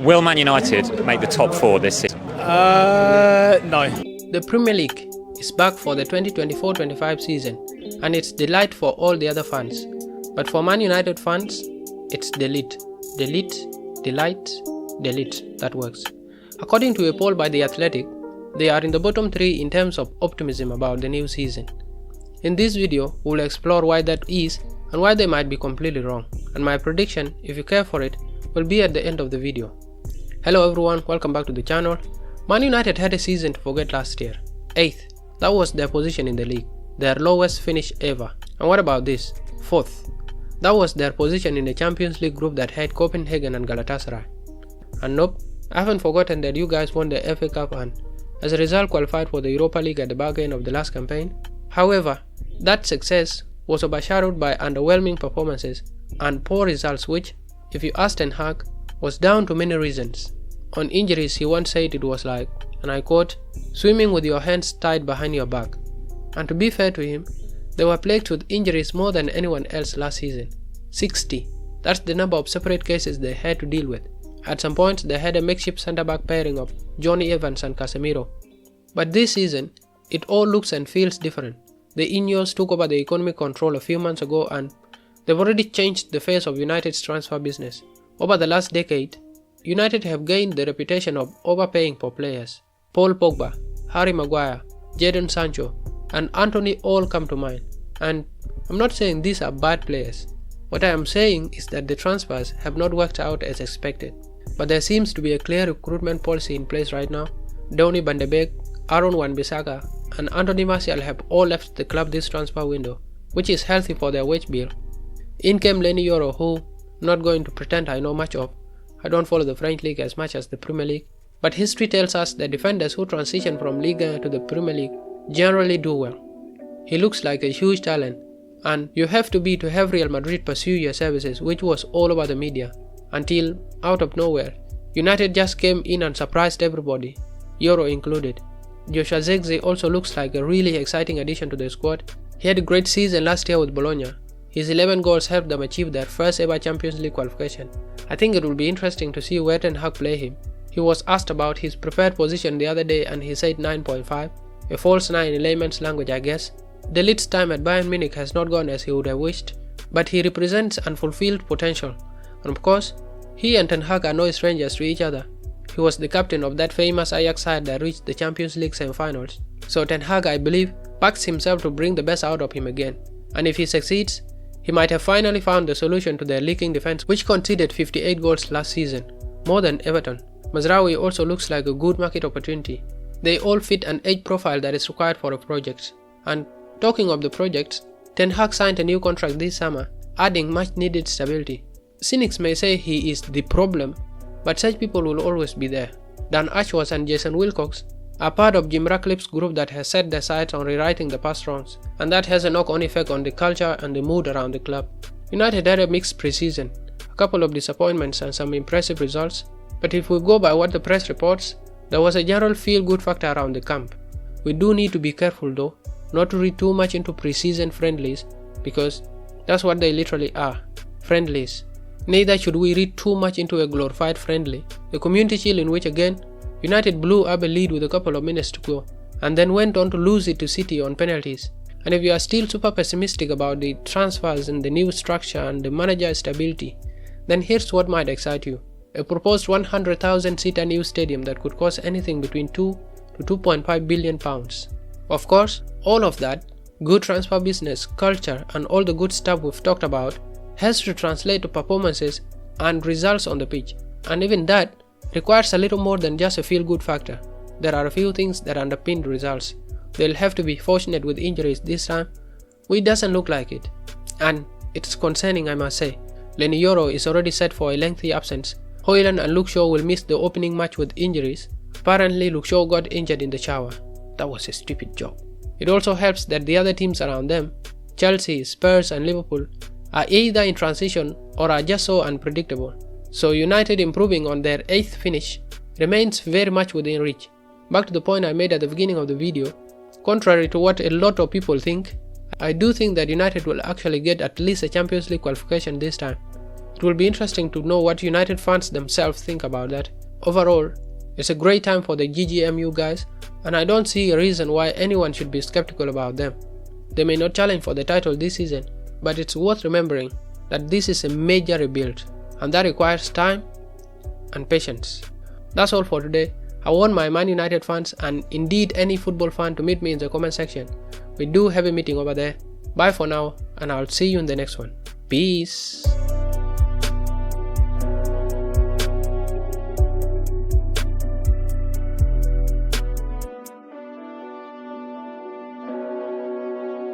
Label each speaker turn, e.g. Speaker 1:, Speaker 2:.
Speaker 1: Will Man United make the top four this season?
Speaker 2: No.
Speaker 3: The Premier League is back for the 2024-25 season, and it's delight for all the other fans. But for Man United fans, it's delete. Delete, delight, delete. That works. According to a poll by The Athletic, they are in the bottom 3 in terms of optimism about the new season. In this video, we'll explore why that is and why they might be completely wrong. And my prediction, if you care for it, will be at the end of the video. Hello everyone, welcome back to the channel. Man United had a season to forget last year. 8th, that was their position in the league, their lowest finish ever. And what about this? 4th, that was their position in the Champions League group that had Copenhagen and Galatasaray. And nope, I haven't forgotten that you guys won the FA Cup and as a result qualified for the Europa League at the back end of the last campaign. However, that success was overshadowed by underwhelming performances and poor results which, if you ask Ten Hag, was down to many reasons. On injuries, he once said it was like, and I quote, swimming with your hands tied behind your back. And to be fair to him, they were plagued with injuries more than anyone else last season. 60. That's the number of separate cases they had to deal with. At some points, they had a makeshift centre-back pairing of Johnny Evans and Casemiro. But this season, it all looks and feels different. The Ineos took over the economic control a few months ago and they've already changed the face of United's transfer business. Over the last decade, United have gained the reputation of overpaying for players. Paul Pogba, Harry Maguire, Jadon Sancho, and Anthony all come to mind. And I'm not saying these are bad players. What I am saying is that the transfers have not worked out as expected. But there seems to be a clear recruitment policy in place right now. Donny van de Beek, Aaron Wan-Bissaka, and Anthony Martial have all left the club this transfer window, which is healthy for their wage bill. In came Leny Yoro, who, I'm not going to pretend I know much of. I don't follow the French league as much as the Premier League, but history tells us that defenders who transition from Liga to the Premier League generally do well. He looks like a huge talent, and you have to have Real Madrid pursue your services, which was all over the media, until, out of nowhere, United just came in and surprised everybody, Yoro included. Joshua Zirkzee also looks like a really exciting addition to the squad. He had a great season last year with Bologna. His 11 goals helped them achieve their first ever Champions League qualification. I think it will be interesting to see where Ten Hag play him. He was asked about his preferred position the other day and he said 9.5, a false 9 in layman's language I guess. De Ligt's time at Bayern Munich has not gone as he would have wished, but he represents unfulfilled potential. And of course, he and Ten Hag are no strangers to each other. He was the captain of that famous Ajax side that reached the Champions League semi-finals. So Ten Hag, I believe, backs himself to bring the best out of him again. And if he succeeds, he might have finally found the solution to their leaking defense, which conceded 58 goals last season, more than Everton. Mazraoui also looks like a good market opportunity. They all fit an age profile that is required for a project. And talking of the projects, Ten Hag signed a new contract this summer, adding much needed stability. Cynics may say he is the problem, but such people will always be there. Dan Ashworth and Jason Wilcox are part of Jim Ratcliffe's group that has set their sights on rewriting the past wrongs, and that has a knock-on effect on the culture and the mood around the club. United had a mixed preseason, a couple of disappointments and some impressive results, but if we go by what the press reports, there was a general feel-good factor around the camp. We do need to be careful though, not to read too much into preseason friendlies, because that's what they literally are, friendlies. Neither should we read too much into a glorified friendly, a community shield in which again, United blew up a lead with a couple of minutes to go, and then went on to lose it to City on penalties. And if you are still super pessimistic about the transfers and the new structure and the manager's stability, then here's what might excite you. A proposed 100,000 seater new stadium that could cost anything between 2 to 2.5 billion pounds. Of course, all of that, good transfer business, culture and all the good stuff we've talked about, has to translate to performances and results on the pitch. And even that requires a little more than just a feel-good factor. There are a few things that underpin the results. They'll have to be fortunate with injuries this time, which doesn't look like it. And it's concerning, I must say. Leny Yoro is already set for a lengthy absence. Højlund and Luke Shaw will miss the opening match with injuries. Apparently Luke Shaw got injured in the shower. That was a stupid job. It also helps that the other teams around them, Chelsea, Spurs and Liverpool, are either in transition or are just so unpredictable. So United improving on their 8th finish remains very much within reach. Back to the point I made at the beginning of the video, contrary to what a lot of people think, I do think that United will actually get at least a Champions League qualification this time. It will be interesting to know what United fans themselves think about that. Overall, it's a great time for the GGMU guys, and I don't see a reason why anyone should be skeptical about them. They may not challenge for the title this season, but it's worth remembering that this is a major rebuild, and that requires time and patience. That's all for today. I want my Man United fans, and indeed any football fan, to meet me in the comment section. We do have a meeting over there. Bye for now, and I'll see you in the next one. Peace.